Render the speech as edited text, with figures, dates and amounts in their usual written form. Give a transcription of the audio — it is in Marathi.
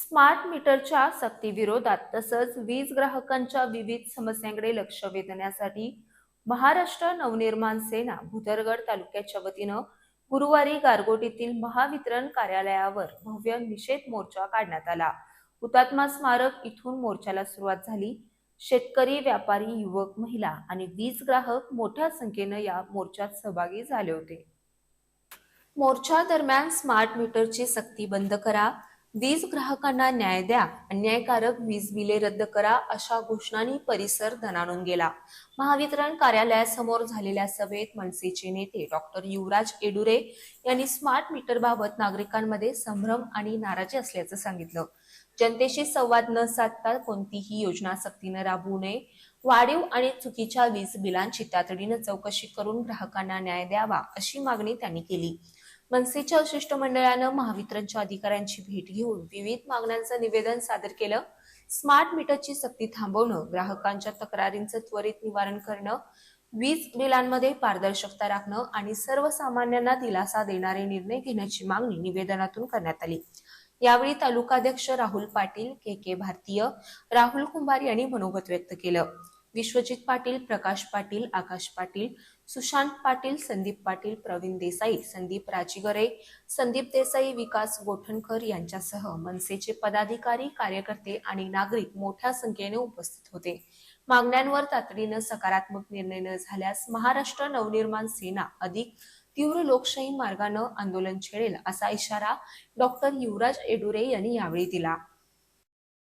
स्मार्ट मीटरच्या सक्तीविरोधात तसंच वीज ग्राहकांच्या विविध समस्यांकडे लक्ष वेधण्यासाठी महाराष्ट्र नवनिर्माण सेना भुदरगड तालुक्याच्या वतीनं गुरुवारी गारगोटीतील महावितरण कार्यालयावर भव्य निषेध मोर्चा काढण्यात आला। हुतात्मा स्मारक इथून मोर्चाला सुरुवात झाली। शेतकरी, व्यापारी, युवक, महिला आणि वीज ग्राहक मोठ्या संख्येनं या मोर्चात सहभागी झाले होते। मोर्चा दरम्यान स्मार्ट मीटरची सक्ती बंद करा, वीज ग्राहकांना न्याय द्या, अन्यायकारक वीज बिले रद्द करा अशा घोषणांनी परिसर दणाणून गेला। महावितरण कार्यालयासमोर झालेल्या सभेत मनसेचे नेते डॉक्टर युवराज एडुरे यांनी स्मार्ट मीटरबाबत नागरिकांमध्ये संभ्रम आणि नाराजी असल्याचं सांगितलं। जनतेशी संवाद न साधता कोणतीही योजना सक्तीनं राबवू नये, वाढीव आणि चुकीच्या वीज बिलांची तातडीनं चौकशी करून ग्राहकांना न्याय द्यावा अशी मागणी त्यांनी केली। मनसेच्या शिष्टमंडळानं महावितरणच्या अधिकाऱ्यांची भेट घेऊन विविध मागण्यांचं निवेदन सादर केलं। स्मार्ट मीटरची सक्ती थांबवणं, ग्राहकांच्या तक्रारींचं त्वरित निवारण करणं, वीज बिलांमध्ये पारदर्शकता राखणं आणि सर्वसामान्यांना दिलासा देणारे निर्णय घेण्याची मागणी निवेदनातून करण्यात आली। यावेळी तालुकाध्यक्ष राहुल पाटील, के भारतीय, राहुल कुंभार यांनी मनोगत व्यक्त केलं। विश्वजित पाटील, प्रकाश पाटील, आकाश पाटील, सुशांत पाटील, संदीप पाटील, प्रवीण देसाई, संदीप राजीगरे, संदीप देसाई, विकास गोठणकर यांच्यासह मनसेचे पदाधिकारी, कार्यकर्ते आणि नागरिक मोठ्या संख्येने उपस्थित होते। मागण्यांवर तातडीनं सकारात्मक निर्णय न झाल्यास महाराष्ट्र नवनिर्माण सेना अधिक तीव्र लोकशाही मार्गानं आंदोलन छेडेल असा इशारा डॉक्टर युवराज एडुरे यांनी यावेळी दिला।